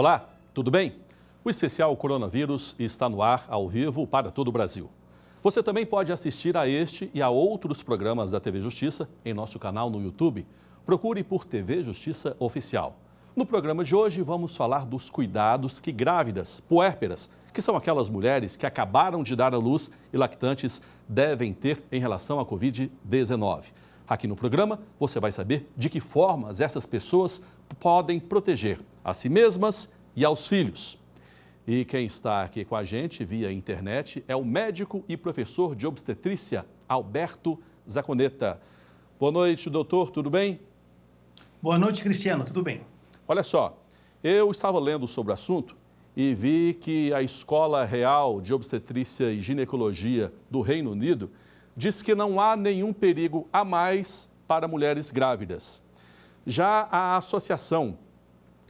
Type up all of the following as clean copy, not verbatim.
Olá, tudo bem? O especial Coronavírus está no ar, ao vivo, para todo o Brasil. Você também pode assistir a este e a outros programas da TV Justiça em nosso canal no YouTube. Procure por TV Justiça Oficial. No programa de hoje, vamos falar dos cuidados que grávidas, puérperas, que são aquelas mulheres que acabaram de dar à luz e lactantes, devem ter em relação à Covid-19. Aqui no programa, você vai saber de que formas essas pessoas podem proteger a si mesmas e aos filhos. E quem está aqui com a gente via internet é o médico e professor de obstetrícia, Alberto Zaconeta. Boa noite, doutor, tudo bem? Boa noite, Cristiano, tudo bem? Olha só, eu estava lendo sobre o assunto e vi que a Escola Real de Obstetrícia e Ginecologia do Reino Unido diz que não há nenhum perigo a mais para mulheres grávidas. Já a Associação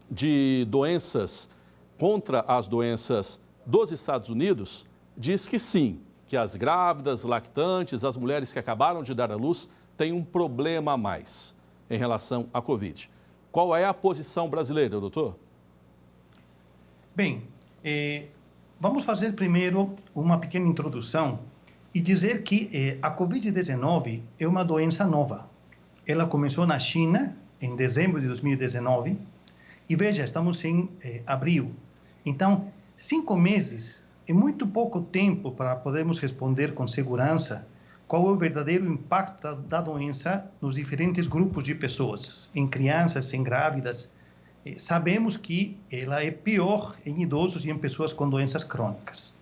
de Doenças contra as Doenças dos Estados Unidos diz que sim, que as grávidas, lactantes, as mulheres que acabaram de dar à luz têm um problema a mais em relação à Covid. Qual é a posição brasileira, doutor? Bem, vamos fazer primeiro uma pequena introdução e dizer que a Covid-19 é uma doença nova. Ela começou na China em dezembro de 2019 e veja, estamos em abril. Então, 5 meses é muito pouco tempo para podermos responder com segurança qual é o verdadeiro impacto da doença nos diferentes grupos de pessoas, em crianças, em grávidas. Sabemos que ela é pior em idosos e em pessoas com doenças crônicas.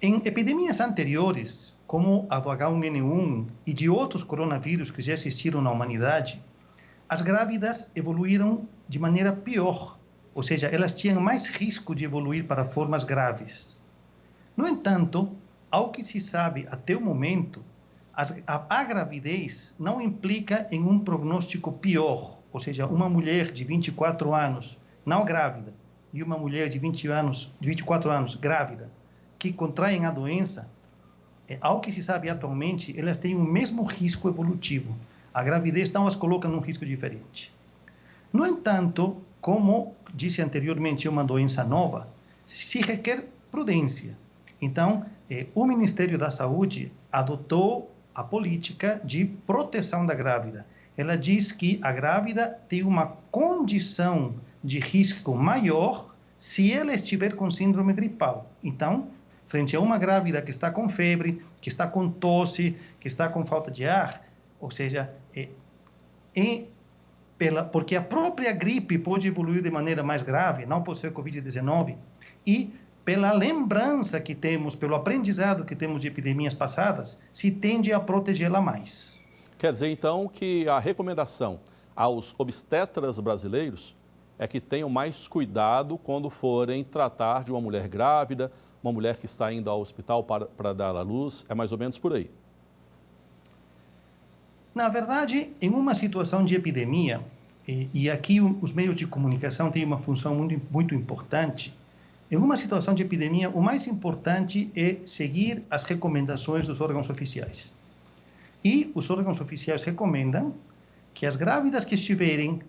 Em epidemias anteriores, como a do H1N1 e de outros coronavírus que já existiram na humanidade, as grávidas evoluíram de maneira pior, ou seja, elas tinham mais risco de evoluir para formas graves. No entanto, ao que se sabe até o momento, a gravidez não implica em um prognóstico pior, ou seja, uma mulher de 24 anos não grávida e uma mulher de 24 anos grávida que contraem a doença, ao que se sabe atualmente, elas têm o mesmo risco evolutivo. A gravidez não as coloca num risco diferente. No entanto, como disse anteriormente, é uma doença nova, se requer prudência. Então, o Ministério da Saúde adotou a política de proteção da grávida. Ela diz que a grávida tem uma condição de risco maior se ela estiver com síndrome gripal. Então, frente a uma grávida que está com febre, que está com tosse, que está com falta de ar, ou seja, porque a própria gripe pode evoluir de maneira mais grave, não por ser Covid-19, e pela lembrança que temos, pelo aprendizado que temos de epidemias passadas, se tende a protegê-la mais. Quer dizer, então, que a recomendação aos obstetras brasileiros é que tenham mais cuidado quando forem tratar de uma mulher grávida, uma mulher que está indo ao hospital para dar à luz, é mais ou menos por aí. Na verdade, em uma situação de epidemia, e aqui os meios de comunicação têm uma função muito importante, em uma situação de epidemia, o mais importante é seguir as recomendações dos órgãos oficiais. E os órgãos oficiais recomendam que as grávidas que estiverem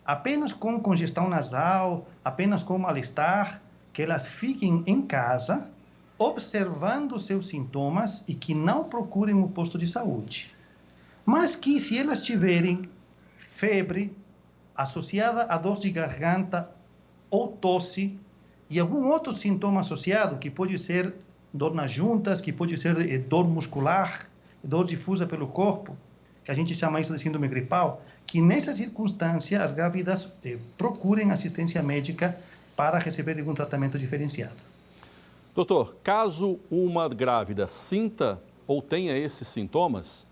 apenas com congestão nasal, apenas com mal-estar, que elas fiquem em casa, observando seus sintomas e que não procurem o posto de saúde. Mas que se elas tiverem febre associada a dor de garganta ou tosse e algum outro sintoma associado, que pode ser dor nas juntas, que pode ser dor muscular, dor difusa pelo corpo, que a gente chama isso de síndrome gripal, que nessa circunstância as grávidas procurem assistência médica para receber um tratamento diferenciado. Doutor, caso uma grávida sinta ou tenha esses sintomas,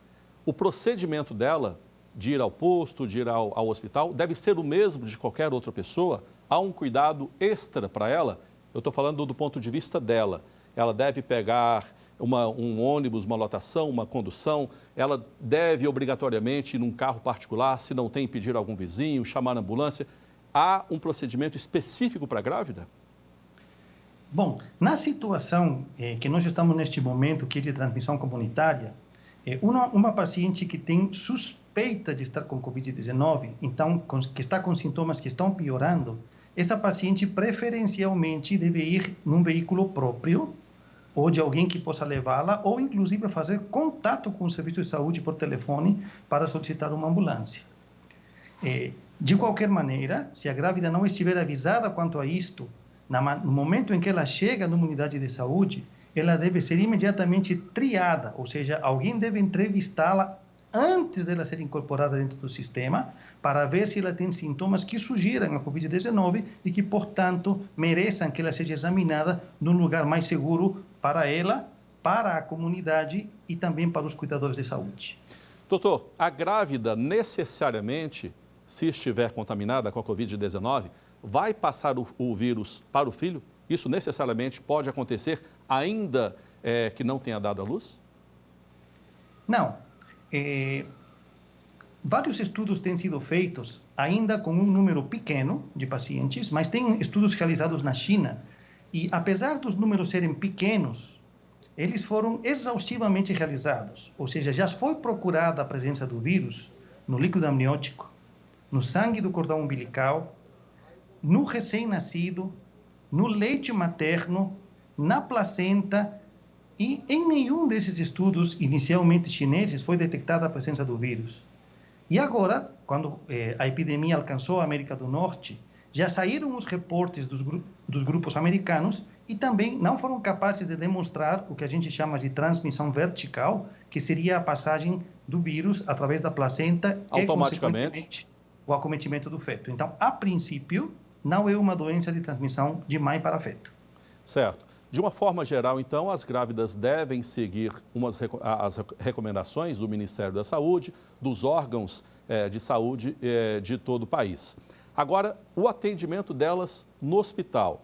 o procedimento dela de ir ao posto, de ir ao hospital, deve ser o mesmo de qualquer outra pessoa? Há um cuidado extra para ela? Eu estou falando do ponto de vista dela. Ela deve pegar um ônibus, uma lotação, uma condução? Ela deve obrigatoriamente ir num carro particular, se não tem, pedir a algum vizinho, chamar a ambulância? Há um procedimento específico para a grávida? Bom, na situação que nós estamos neste momento, que é de transmissão comunitária, uma paciente que tem suspeita de estar com Covid-19, então, que está com sintomas que estão piorando, essa paciente preferencialmente deve ir num veículo próprio, ou de alguém que possa levá-la, ou inclusive fazer contato com o serviço de saúde por telefone para solicitar uma ambulância. De qualquer maneira, se a grávida não estiver avisada quanto a isto, no momento em que ela chega numa unidade de saúde, ela deve ser imediatamente triada, ou seja, alguém deve entrevistá-la antes dela ser incorporada dentro do sistema, para ver se ela tem sintomas que sugiram a Covid-19 e que, portanto, mereçam que ela seja examinada num lugar mais seguro para ela, para a comunidade e também para os cuidadores de saúde. Doutor, a grávida necessariamente, se estiver contaminada com a Covid-19, vai passar o vírus para o filho? Isso necessariamente pode acontecer ainda que não tenha dado à luz? Não. Vários estudos têm sido feitos, ainda com um número pequeno de pacientes, mas tem estudos realizados na China, e apesar dos números serem pequenos, eles foram exaustivamente realizados, ou seja, já foi procurada a presença do vírus no líquido amniótico, no sangue do cordão umbilical, no recém-nascido, no leite materno, na placenta, e em nenhum desses estudos, inicialmente chineses, foi detectada a presença do vírus. E agora, quando a epidemia alcançou a América do Norte, já saíram os reportes dos grupos americanos e também não foram capazes de demonstrar o que a gente chama de transmissão vertical, que seria a passagem do vírus através da placenta e, consequentemente, o acometimento do feto. Então, a princípio, não é uma doença de transmissão de mãe para feto. Certo. De uma forma geral, então, as grávidas devem seguir as recomendações do Ministério da Saúde, dos órgãos de saúde de todo o país. Agora, o atendimento delas no hospital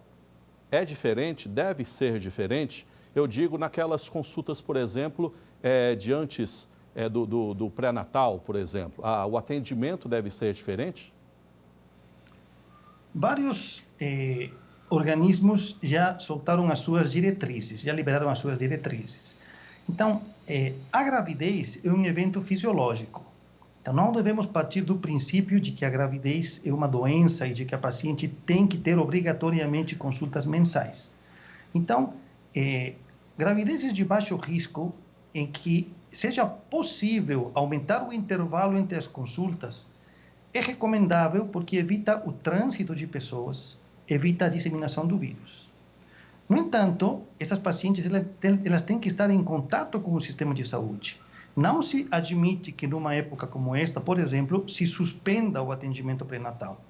é diferente, deve ser diferente? Eu digo naquelas consultas, por exemplo, de antes do pré-natal, por exemplo. O atendimento deve ser diferente? Vários organismos já soltaram as suas diretrizes, já liberaram as suas diretrizes. Então, a gravidez é um evento fisiológico. Então, não devemos partir do princípio de que a gravidez é uma doença e de que a paciente tem que ter obrigatoriamente consultas mensais. Então, gravidezes de baixo risco, em que seja possível aumentar o intervalo entre as consultas, é recomendável porque evita o trânsito de pessoas, evita a disseminação do vírus. No entanto, essas pacientes elas têm que estar em contato com o sistema de saúde. Não se admite que numa época como esta, por exemplo, se suspenda o atendimento pré-natal.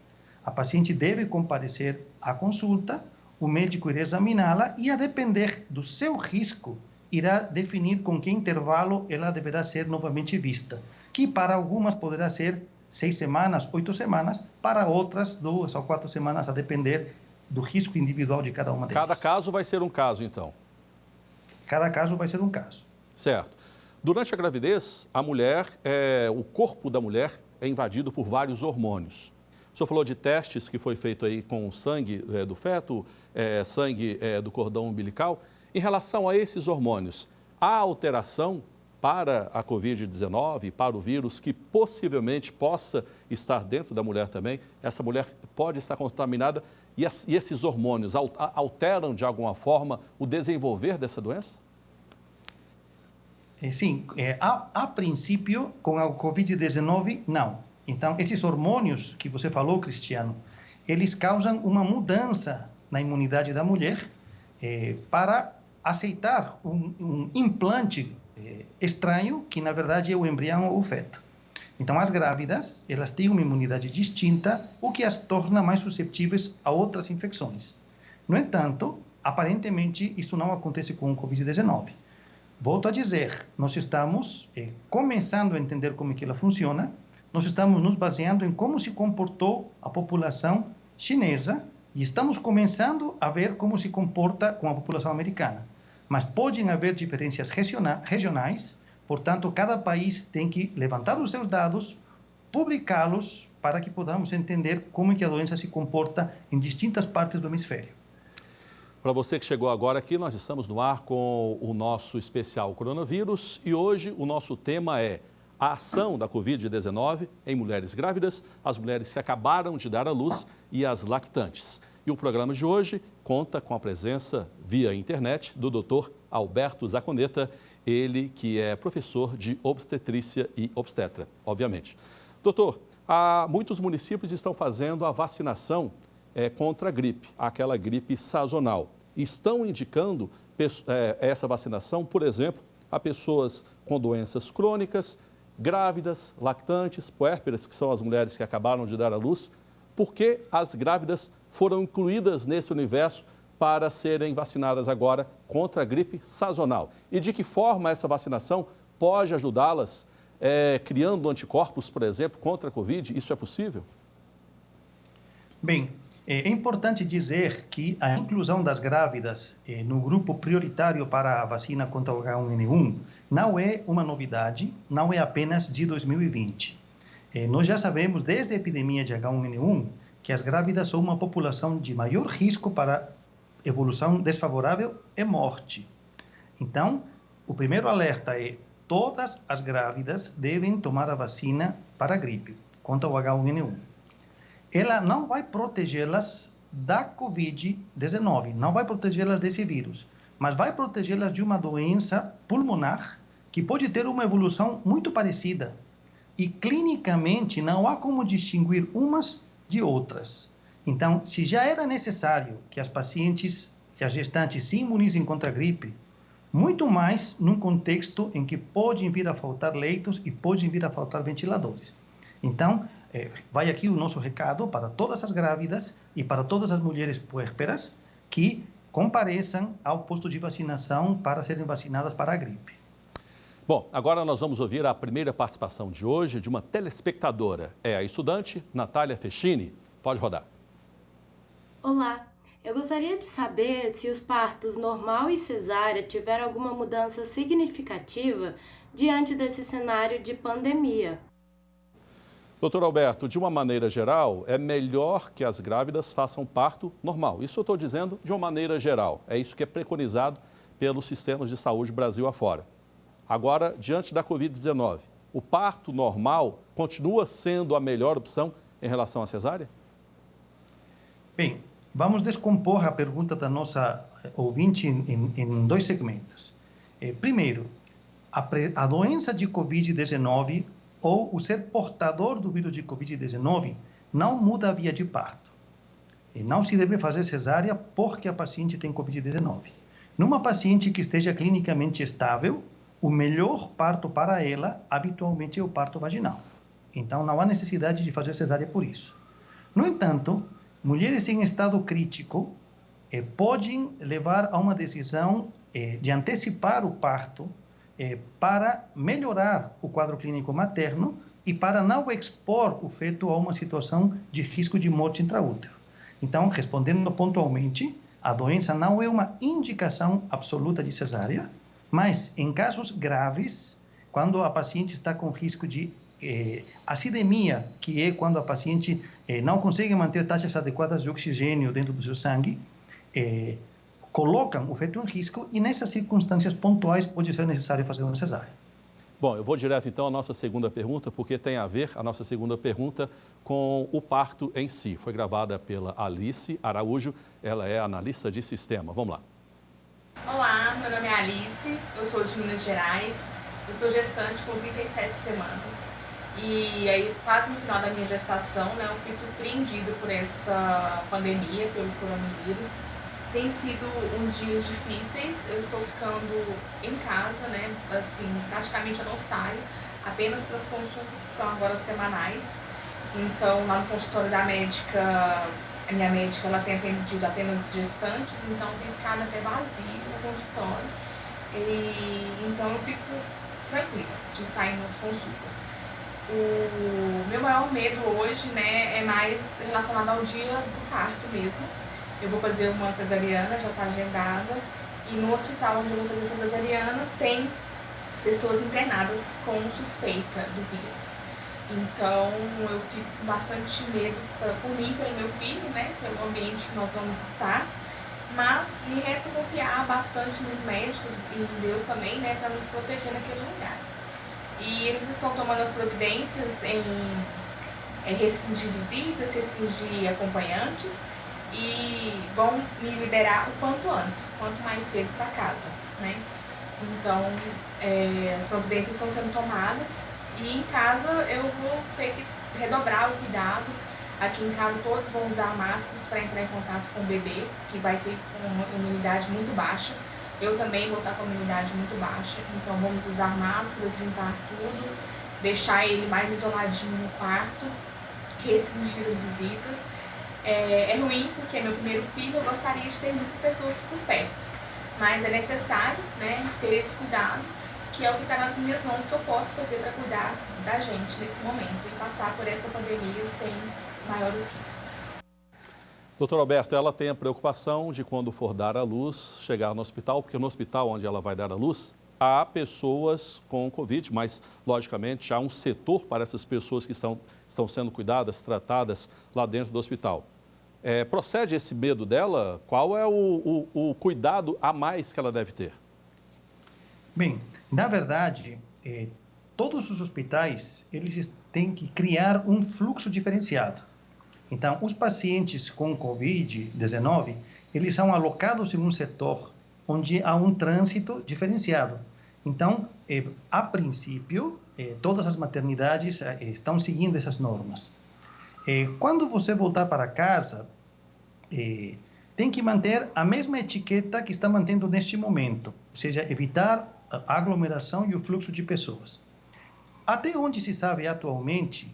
A paciente deve comparecer à consulta, o médico irá examiná-la e, a depender do seu risco, irá definir com que intervalo ela deverá ser novamente vista, que para algumas poderá ser 6 semanas, 8 semanas, para outras 2 ou 4 semanas, a depender do risco individual de cada uma delas. Cada caso vai ser um caso, então? Cada caso vai ser um caso. Certo. Durante a gravidez, a mulher, o corpo da mulher é invadido por vários hormônios. O senhor falou de testes que foi feito aí com sangue do feto, sangue do cordão umbilical. Em relação a esses hormônios, há alteração para a Covid-19, para o vírus, que possivelmente possa estar dentro da mulher também? Essa mulher pode estar contaminada e esses hormônios alteram de alguma forma o desenvolver dessa doença? Sim, a princípio, com a Covid-19, não. Então, esses hormônios que você falou, Cristiano, eles causam uma mudança na imunidade da mulher para aceitar um implante estranho, que na verdade é o embrião ou o feto. Então, as grávidas, elas têm uma imunidade distinta, o que as torna mais suscetíveis a outras infecções. No entanto, aparentemente, isso não acontece com o Covid-19. Volto a dizer, nós estamos começando a entender como é que ela funciona, nós estamos nos baseando em como se comportou a população chinesa e estamos começando a ver como se comporta com a população americana. Mas podem haver diferenças regionais, portanto, cada país tem que levantar os seus dados, publicá-los, para que podamos entender como é que a doença se comporta em distintas partes do hemisfério. Para você que chegou agora aqui, nós estamos no ar com o nosso especial coronavírus e hoje o nosso tema é a ação da Covid-19 em mulheres grávidas, as mulheres que acabaram de dar à luz e as lactantes. E o programa de hoje conta com a presença via internet do Dr. Alberto Zaconeta, ele que é professor de obstetrícia e obstetra, obviamente. Doutor, muitos municípios estão fazendo a vacinação contra a gripe, aquela gripe sazonal. Estão indicando essa vacinação, por exemplo, a pessoas com doenças crônicas, grávidas, lactantes, puérperas, que são as mulheres que acabaram de dar à luz. Por que as grávidas foram incluídas nesse universo para serem vacinadas agora contra a gripe sazonal? E de que forma essa vacinação pode ajudá-las, criando anticorpos, por exemplo, contra a Covid? Isso é possível? Bem, é importante dizer que a inclusão das grávidas no grupo prioritário para a vacina contra o H1N1 não é uma novidade, não é apenas de 2020. Nós já sabemos, desde a epidemia de H1N1, que as grávidas são uma população de maior risco para evolução desfavorável e morte. Então, o primeiro alerta é: todas as grávidas devem tomar a vacina para a gripe contra o H1N1. Ela não vai protegê-las da Covid-19, não vai protegê-las desse vírus, mas vai protegê-las de uma doença pulmonar que pode ter uma evolução muito parecida. E clinicamente não há como distinguir umas de outras. Então, se já era necessário que as pacientes, que as gestantes se imunizem contra a gripe, muito mais num contexto em que podem vir a faltar leitos e podem vir a faltar ventiladores. Então, vai aqui o nosso recado para todas as grávidas e para todas as mulheres puérperas que compareçam ao posto de vacinação para serem vacinadas para a gripe. Bom, agora nós vamos ouvir a primeira participação de hoje de uma telespectadora. É a estudante Natália Fechini. Pode rodar. Olá, eu gostaria de saber se os partos normal e cesárea tiveram alguma mudança significativa diante desse cenário de pandemia. Doutor Alberto, de uma maneira geral, é melhor que as grávidas façam parto normal. Isso eu estou dizendo de uma maneira geral. É isso que é preconizado pelos sistemas de saúde Brasil afora. Agora, diante da Covid-19, o parto normal continua sendo a melhor opção em relação à cesárea? Bem, vamos descompor a pergunta da nossa ouvinte em dois segmentos. Primeiro, a doença de Covid-19 ou o ser portador do vírus de Covid-19 não muda a via de parto. E não se deve fazer cesárea porque a paciente tem Covid-19. Numa paciente que esteja clinicamente estável, o melhor parto para ela, habitualmente, é o parto vaginal. Então, não há necessidade de fazer cesárea por isso. No entanto, mulheres em estado crítico podem levar a uma decisão de antecipar o parto para melhorar o quadro clínico materno e para não expor o feto a uma situação de risco de morte intraútero. Então, respondendo pontualmente, a doença não é uma indicação absoluta de cesárea, mas em casos graves, quando a paciente está com risco de acidemia, que é quando a paciente não consegue manter taxas adequadas de oxigênio dentro do seu sangue, colocam o feto em risco e nessas circunstâncias pontuais pode ser necessário fazer uma cesárea. Bom, eu vou direto então à nossa segunda pergunta, porque tem a ver a nossa segunda pergunta com o parto em si. Foi gravada pela Alice Araújo, ela é analista de sistema. Vamos lá. Olá, meu nome é Alice, eu sou de Minas Gerais, eu estou gestante com 37 semanas. E aí, quase no final da minha gestação, né, eu fui surpreendida por essa pandemia, pelo coronavírus. Tem sido uns dias difíceis, eu estou ficando em casa, né, assim, praticamente eu não saio, apenas para as consultas que são agora semanais. Então, lá no consultório da médica, a minha médica, ela tem atendido apenas gestantes, então tem ficado até vazio no consultório. Então, eu fico tranquila de estar indo nas consultas. O meu maior medo hoje, né, é mais relacionado ao dia do parto mesmo. Eu vou fazer uma cesariana, já está agendada, e no hospital onde eu vou fazer cesariana tem pessoas internadas com suspeita do vírus. Então eu fico com bastante medo por mim, pelo meu filho, né, pelo ambiente que nós vamos estar, mas me resta confiar bastante nos médicos e em Deus também, né, para nos proteger naquele lugar. E eles estão tomando as providências em restringir visitas, restringir acompanhantes e vão me liberar o quanto antes, o quanto mais cedo para casa, né? Então, as providências estão sendo tomadas e em casa eu vou ter que redobrar o cuidado. Aqui em casa todos vão usar máscaras para entrar em contato com o bebê, que vai ter uma imunidade muito baixa. Eu também vou estar com a imunidade muito baixa, então vamos usar máscaras, limpar tudo, deixar ele mais isoladinho no quarto, restringir as visitas. É ruim porque é meu primeiro filho, eu gostaria de ter muitas pessoas por perto, mas é necessário, né, ter esse cuidado, que é o que está nas minhas mãos, que eu posso fazer para cuidar da gente nesse momento e passar por essa pandemia sem maiores riscos. Doutor Alberto, ela tem a preocupação de quando for dar à luz, chegar no hospital, porque no hospital onde ela vai dar à luz, há pessoas com Covid, mas, logicamente, há um setor para essas pessoas que estão sendo cuidadas, tratadas lá dentro do hospital. Procede esse medo dela? Qual é o cuidado a mais que ela deve ter? Bem, na verdade, todos os hospitais, eles têm que criar um fluxo diferenciado. Então, os pacientes com Covid-19, eles são alocados em um setor onde há um trânsito diferenciado. Então, a princípio, todas as maternidades estão seguindo essas normas. Quando você voltar para casa, tem que manter a mesma etiqueta que está mantendo neste momento, ou seja, evitar a aglomeração e o fluxo de pessoas. Até onde se sabe atualmente,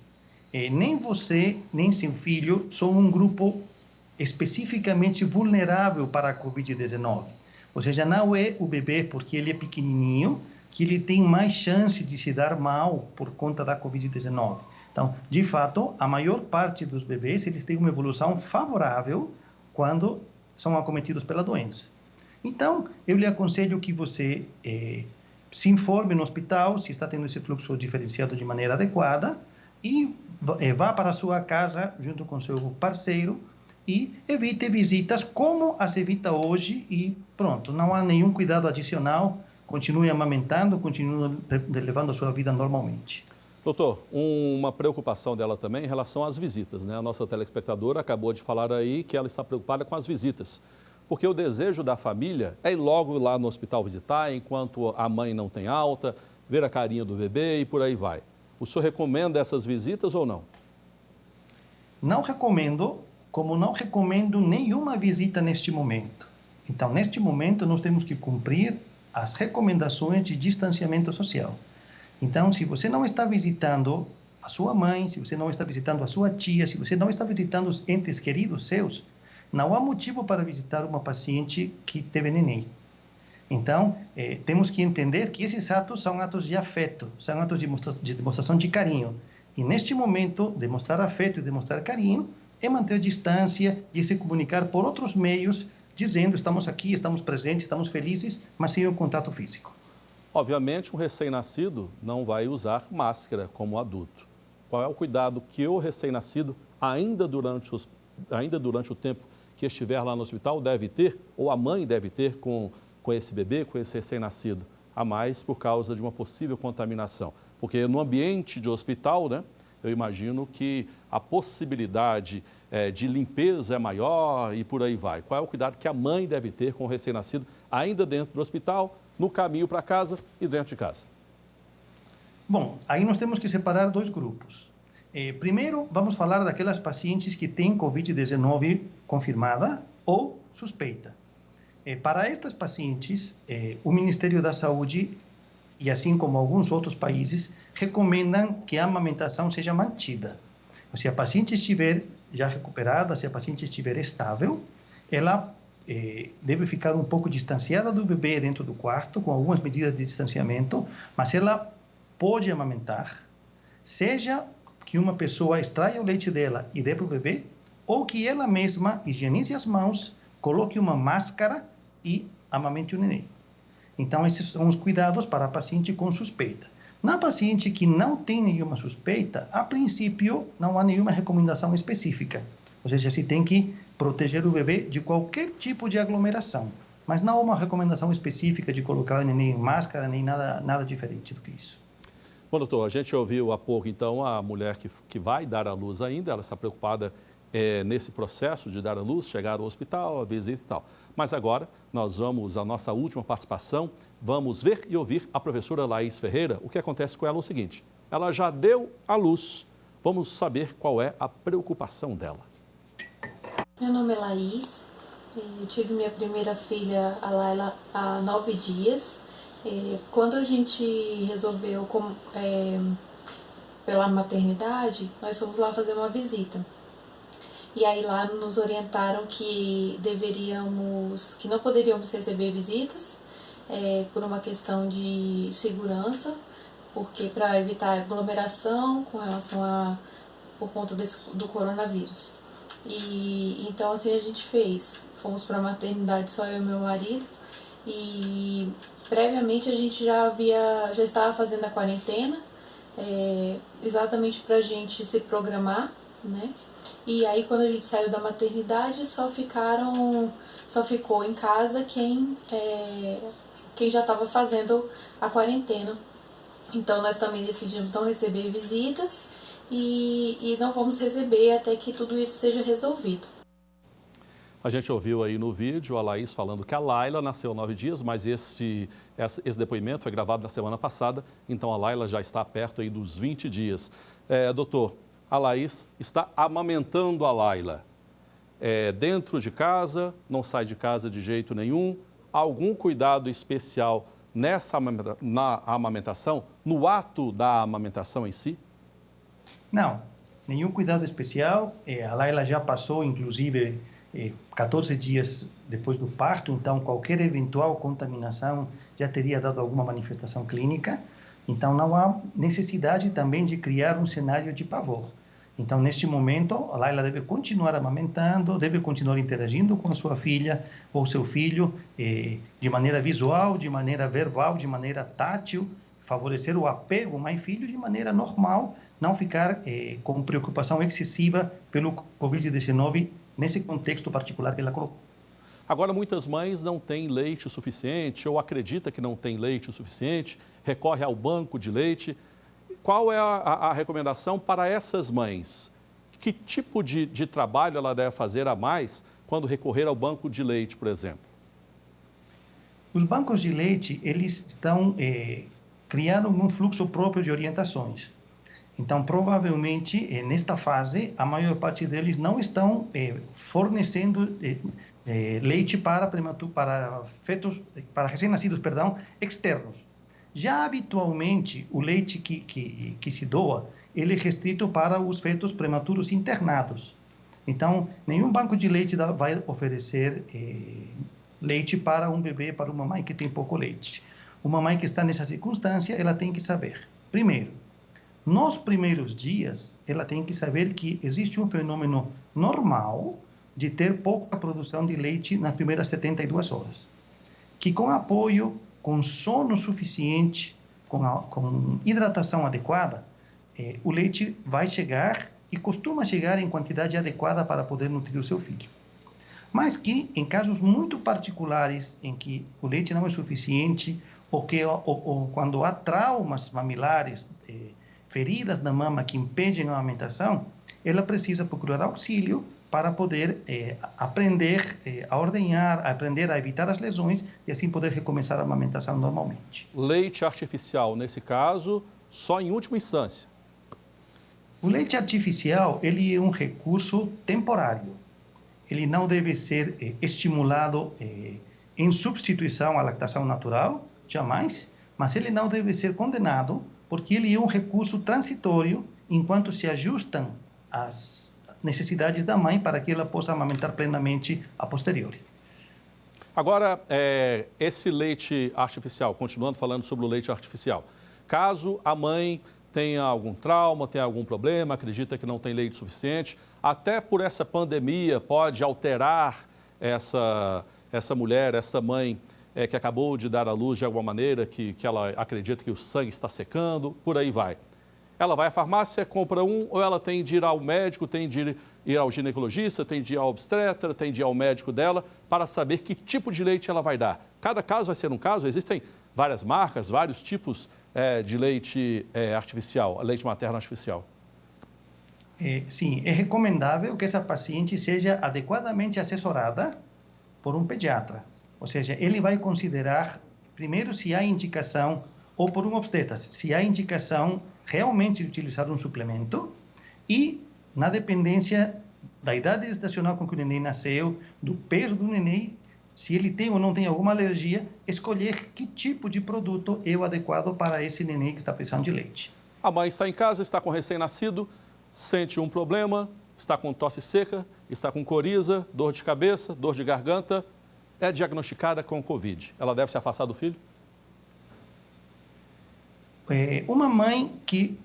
nem você, nem seu filho são um grupo especificamente vulnerável para a Covid-19. Ou seja, não é o bebê, porque ele é pequenininho, que ele tem mais chance de se dar mal por conta da Covid-19. Então, de fato, a maior parte dos bebês, eles têm uma evolução favorável quando são acometidos pela doença. Então, eu lhe aconselho que você se informe no hospital se está tendo esse fluxo diferenciado de maneira adequada e vá para a sua casa junto com seu parceiro e evite visitas como as evita hoje e pronto, não há nenhum cuidado adicional, continue amamentando, continue levando a sua vida normalmente. Doutor, uma preocupação dela também em relação às visitas, né? A nossa telespectadora acabou de falar aí que ela está preocupada com as visitas, porque o desejo da família é ir logo lá no hospital visitar, enquanto a mãe não tem alta, ver a carinha do bebê e por aí vai. O senhor recomenda essas visitas ou não? Não recomendo, como não recomendo nenhuma visita neste momento. Então, neste momento, nós temos que cumprir as recomendações de distanciamento social. Então, se você não está visitando a sua mãe, se você não está visitando a sua tia, se você não está visitando os entes queridos seus, não há motivo para visitar uma paciente que teve neném. Então, temos que entender que esses atos são atos de afeto, são atos de demonstração de carinho. E, neste momento, demonstrar afeto e demonstrar carinho é manter distância e se comunicar por outros meios, dizendo estamos aqui, estamos presentes, estamos felizes, mas sem o contato físico. Obviamente, um recém-nascido não vai usar máscara como adulto. Qual é o cuidado que o recém-nascido, ainda durante o tempo que estiver lá no hospital, deve ter, ou a mãe deve ter com esse bebê, com esse recém-nascido, a mais por causa de uma possível contaminação? Porque no ambiente de hospital, né, eu imagino que a possibilidade de limpeza é maior e por aí vai. Qual é o cuidado que a mãe deve ter com o recém-nascido, ainda dentro do hospital, no caminho para casa e dentro de casa? Bom, aí nós temos que separar dois grupos. Primeiro, vamos falar daquelas pacientes que têm Covid-19 confirmada ou suspeita. Para estas pacientes, o Ministério da Saúde, e assim como alguns outros países, recomendam que a amamentação seja mantida. Se a paciente estiver já recuperada, se a paciente estiver estável, ela deve ficar um pouco distanciada do bebê dentro do quarto, com algumas medidas de distanciamento, mas ela pode amamentar, seja que uma pessoa extraia o leite dela e dê para o bebê, ou que ela mesma higienize as mãos, coloque uma máscara e amamente o neném. Então, esses são os cuidados para a paciente com suspeita. Na paciente que não tem nenhuma suspeita, a princípio, não há nenhuma recomendação específica. Ou seja, se tem que proteger o bebê de qualquer tipo de aglomeração. Mas não há uma recomendação específica de colocar o neném em máscara, nem nada diferente do que isso. Bom, doutor, a gente ouviu há pouco, então, a mulher que vai dar à luz ainda, ela está preocupada nesse processo de dar à luz, chegar ao hospital, a visita e tal. Mas agora, nós vamos à nossa última participação, vamos ver e ouvir a professora Laís Ferreira. O que acontece com ela é o seguinte, ela já deu à luz, vamos saber qual é a preocupação dela. Meu nome é Laís, eu tive minha primeira filha, a Laila, há 9 dias. Quando a gente resolveu, pela maternidade, nós fomos lá fazer uma visita. E aí lá nos orientaram que não poderíamos receber visitas por uma questão de segurança, porque para evitar aglomeração por conta do coronavírus. E então assim a gente fez. Fomos para a maternidade só eu e meu marido e previamente a gente já estava fazendo a quarentena, exatamente para a gente se programar, né? E aí quando a gente saiu da maternidade só ficou em casa quem já estava fazendo a quarentena. Então nós também decidimos não receber visitas e não vamos receber até que tudo isso seja resolvido. A gente ouviu aí no vídeo a Laís falando que a Laila nasceu há 9 dias, mas esse depoimento foi gravado na semana passada, então a Laila já está perto aí dos 20 dias. Doutor, a Laís está amamentando a Laila. Dentro de casa, não sai de casa de jeito nenhum. Algum cuidado especial na amamentação, no ato da amamentação em si? Não, nenhum cuidado especial. A Laila já passou, inclusive, 14 dias depois do parto, então qualquer eventual contaminação já teria dado alguma manifestação clínica. Então não há necessidade também de criar um cenário de pavor. Então, neste momento, a Laila deve continuar amamentando, deve continuar interagindo com a sua filha ou seu filho de maneira visual, de maneira verbal, de maneira tátil, favorecer o apego mãe-filho de maneira normal, não ficar com preocupação excessiva pelo Covid-19 nesse contexto particular que ela colocou. Agora, muitas mães não têm leite o suficiente ou acreditam que não tem leite o suficiente, recorre ao banco de leite. Qual é a recomendação para essas mães? Que tipo de trabalho ela deve fazer a mais quando recorrer ao banco de leite, por exemplo? Os bancos de leite, eles estão criando um fluxo próprio de orientações. Então, provavelmente, nesta fase, a maior parte deles não estão fornecendo leite para recém-nascidos, externos. Já habitualmente, o leite que se doa, ele é restrito para os fetos prematuros internados. Então, nenhum banco de leite vai oferecer leite para um bebê, para uma mãe que tem pouco leite. Uma mãe que está nessa circunstância, ela tem que saber, primeiro, nos primeiros dias, ela tem que saber que existe um fenômeno normal de ter pouca produção de leite nas primeiras 72 horas. Que com apoio, com sono suficiente, com hidratação adequada, o leite vai chegar e costuma chegar em quantidade adequada para poder nutrir o seu filho. Mas que em casos muito particulares, em que o leite não é suficiente, ou quando há traumas mamilares, feridas na mama que impedem a amamentação, ela precisa procurar auxílio para poder aprender a ordenhar, aprender a evitar as lesões e assim poder recomeçar a amamentação normalmente. Leite artificial, nesse caso, só em última instância? O leite artificial, ele é um recurso temporário. Ele não deve ser estimulado em substituição à lactação natural, jamais, mas ele não deve ser condenado porque ele é um recurso transitório enquanto se ajustam as necessidades da mãe para que ela possa amamentar plenamente a posteriori. Agora, esse leite artificial, continuando falando sobre o leite artificial, caso a mãe tenha algum trauma, tenha algum problema, acredita que não tem leite suficiente, até por essa pandemia pode alterar essa mulher, essa mãe que acabou de dar à luz de alguma maneira, que ela acredita que o sangue está secando, por aí vai. Ela vai à farmácia, compra ou ela tem de ir ao médico, tem de ir ao ginecologista, tem de ir ao obstetra, tem de ir ao médico dela, para saber que tipo de leite ela vai dar. Cada caso vai ser um caso, existem várias marcas, vários tipos de leite artificial, leite materno artificial? Sim, é recomendável que essa paciente seja adequadamente assessorada por um pediatra. Ou seja, ele vai considerar, primeiro, se há indicação, ou por um obstetra, se há indicação realmente de utilizar um suplemento e, na dependência da idade gestacional com que o neném nasceu, do peso do neném, se ele tem ou não tem alguma alergia, escolher que tipo de produto é o adequado para esse neném que está precisando de leite. A mãe está em casa, está com recém-nascido, sente um problema, está com tosse seca, está com coriza, dor de cabeça, dor de garganta, é diagnosticada com Covid. Ela deve se afastar do filho? Uma mãe que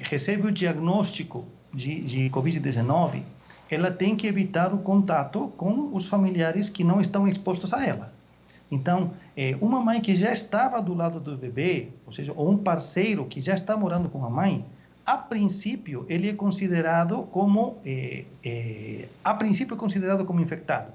recebe o diagnóstico de Covid-19, ela tem que evitar o contato com os familiares que não estão expostos a ela. Então, uma mãe que já estava do lado do bebê, ou seja, ou um parceiro que já está morando com a mãe, a princípio, ele é considerado como, infectado.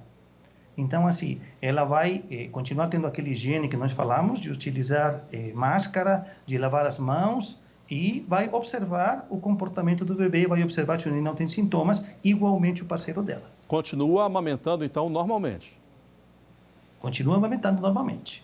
Então, assim, ela vai continuar tendo aquela higiene que nós falamos, de utilizar máscara, de lavar as mãos, e vai observar o comportamento do bebê, vai observar se o neném não tem sintomas, igualmente o parceiro dela. Continua amamentando, então, normalmente? Continua amamentando normalmente.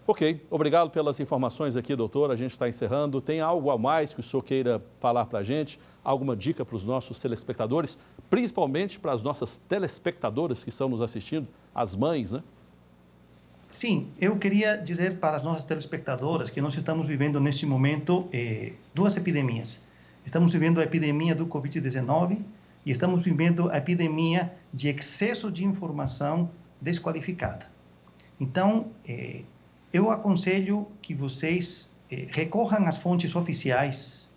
Ok, obrigado pelas informações aqui, doutor. A gente está encerrando. Tem algo a mais que o senhor queira falar para a gente? Alguma dica para os nossos telespectadores? Principalmente para as nossas telespectadoras que estão nos assistindo, as mães, né? Sim, eu queria dizer para as nossas telespectadoras que nós estamos vivendo neste momento duas epidemias. Estamos vivendo a epidemia do Covid-19 e estamos vivendo a epidemia de excesso de informação desqualificada. Então, eu aconselho que vocês recorram às fontes oficiais,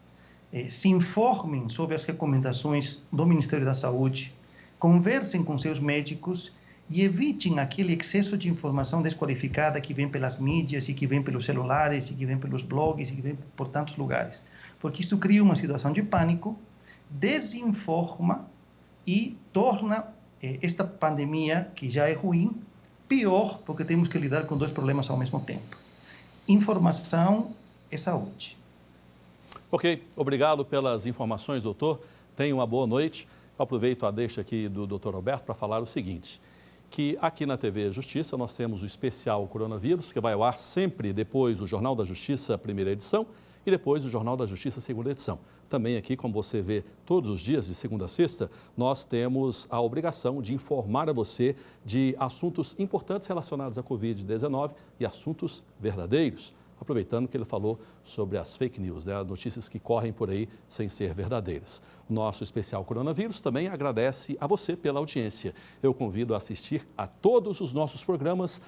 se informem sobre as recomendações do Ministério da Saúde, conversem com seus médicos e evitem aquele excesso de informação desqualificada que vem pelas mídias e que vem pelos celulares e que vem pelos blogs e que vem por tantos lugares. Porque isso cria uma situação de pânico, desinforma e torna esta pandemia, que já é ruim, pior, porque temos que lidar com dois problemas ao mesmo tempo. Informação e saúde. Ok, obrigado pelas informações, doutor. Tenha uma boa noite. Aproveito a deixa aqui do doutor Roberto para falar o seguinte, que aqui na TV Justiça nós temos o especial Coronavírus, que vai ao ar sempre depois do Jornal da Justiça, primeira edição, e depois do Jornal da Justiça, segunda edição. Também aqui, como você vê todos os dias, de segunda a sexta, nós temos a obrigação de informar a você de assuntos importantes relacionados à Covid-19 e assuntos verdadeiros. Aproveitando que ele falou sobre as fake news, né? Notícias que correm por aí sem ser verdadeiras. O nosso especial Coronavírus também agradece a você pela audiência. Eu convido a assistir a todos os nossos programas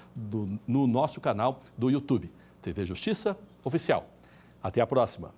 no nosso canal do YouTube, TV Justiça Oficial. Até a próxima.